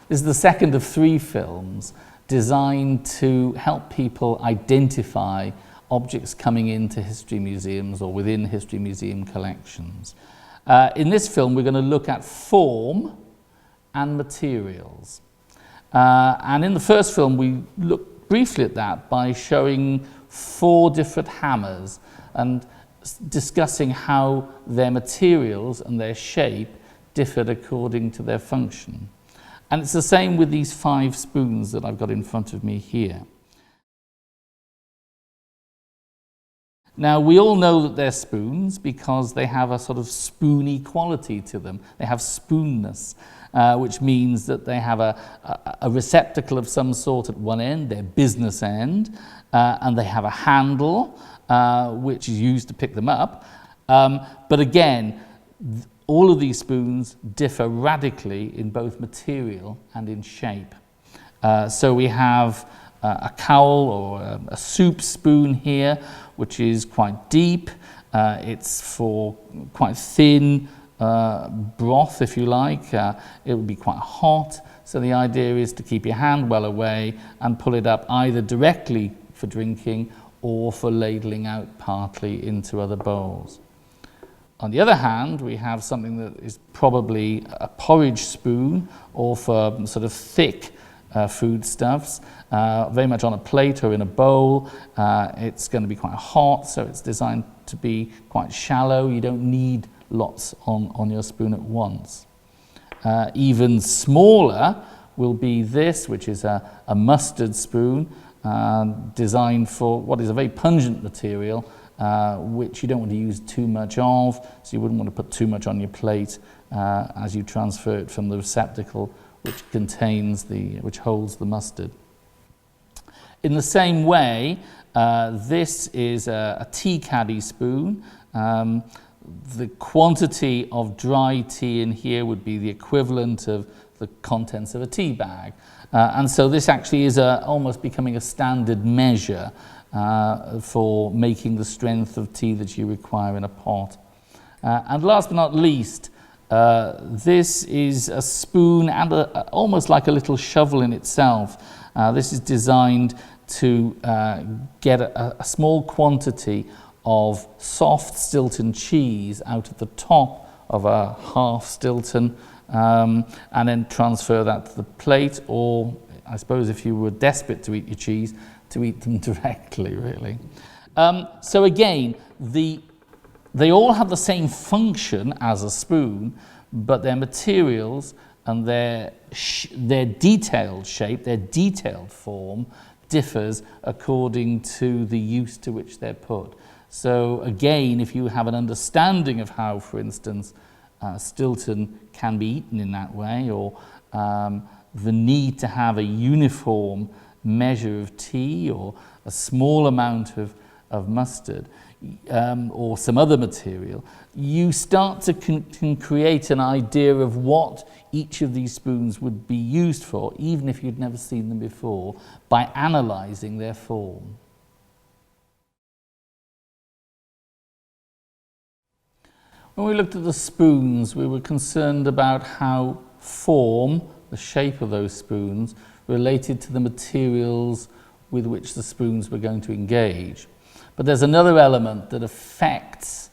This is the second of 3 films designed to help people identify objects coming into history museums or within history museum collections. In this film, we're going to look at form and materials. And in the first film, we looked briefly at that by showing 4 different hammers and discussing how their materials and their shape differed according to their function. And it's the same with these 5 spoons that I've got in front of me here. Now, we all know that they're spoons because they have a sort of spoony quality to them. They have spoonness, which means that they have a receptacle of some sort at one end, their business end, and they have a handle, which is used to pick them up. But again, all of these spoons differ radically in both material and in shape. So we have a cowl or a soup spoon here, which is quite deep. It's for quite thin broth, if you like. It will be quite hot. So the idea is to keep your hand well away and pull it up either directly for drinking or for ladling out partly into other bowls. On the other hand, we have something that is probably a porridge spoon or for sort of thick foodstuffs, very much on a plate or in a bowl. It's going to be quite hot, so it's designed to be quite shallow. You don't need lots on your spoon at once. Even smaller will be this, which is a mustard spoon, designed for what is a very pungent material, which you don't want to use too much of, so you wouldn't want to put too much on your plate as you transfer it from the receptacle which holds the mustard. In the same way, this is a tea caddy spoon. The quantity of dry tea in here would be the equivalent of the contents of a tea bag. And so this actually is almost becoming a standard measure for making the strength of tea that you require in a pot. And last but not least, this is a spoon and almost like a little shovel in itself. This is designed to get a small quantity of soft Stilton cheese out of the top of a half Stilton and then transfer that to the plate, or I suppose if you were desperate to eat your cheese, to eat them directly, really. So again, they all have the same function as a spoon, but their materials and their detailed shape, their detailed form, differs according to the use to which they're put. So again, if you have an understanding of how, for instance, Stilton can be eaten in that way, or the need to have a uniform measure of tea or a small amount of mustard, or some other material, you start to can create an idea of what each of these spoons would be used for, even if you'd never seen them before, by analysing their form. When we looked at the spoons, we were concerned about how form, the shape of those spoons, related to the materials with which the spoons were going to engage. But there's another element that affects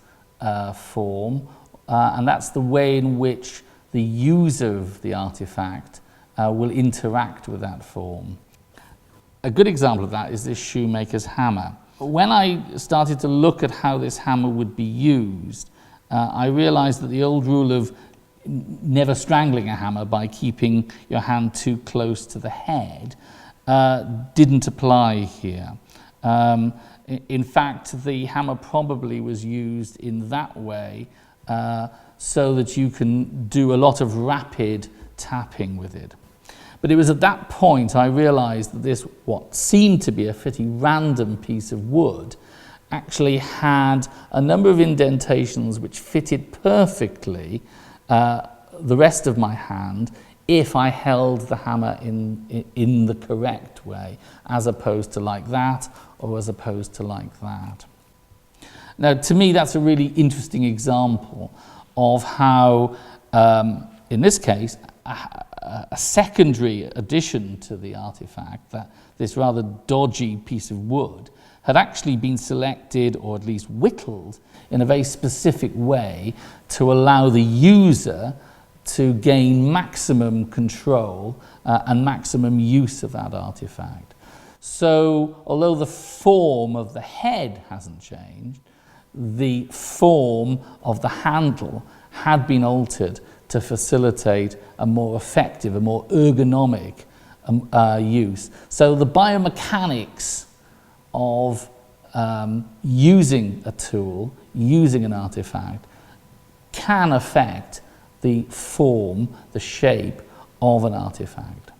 form, and that's the way in which the user of the artifact will interact with that form. A good example of that is this shoemaker's hammer. When I started to look at how this hammer would be used, I realized that the old rule of never strangling a hammer by keeping your hand too close to the head didn't apply here. In fact, the hammer probably was used in that way so that you can do a lot of rapid tapping with it. But it was at that point I realized that this, what seemed to be a pretty random piece of wood, actually had a number of indentations which fitted perfectly the rest of my hand if I held the hammer in the correct way, as opposed to like that, or as opposed to like that. Now, to me, that's a really interesting example of how, in this case, a secondary addition to the artifact, that this rather dodgy piece of wood had actually been selected or at least whittled in a very specific way to allow the user to gain maximum control and maximum use of that artifact. So although the form of the head hasn't changed, the form of the handle had been altered to facilitate a more effective, a more ergonomic use. So the biomechanics of using a tool, using an artifact, can affect the form, the shape of an artifact.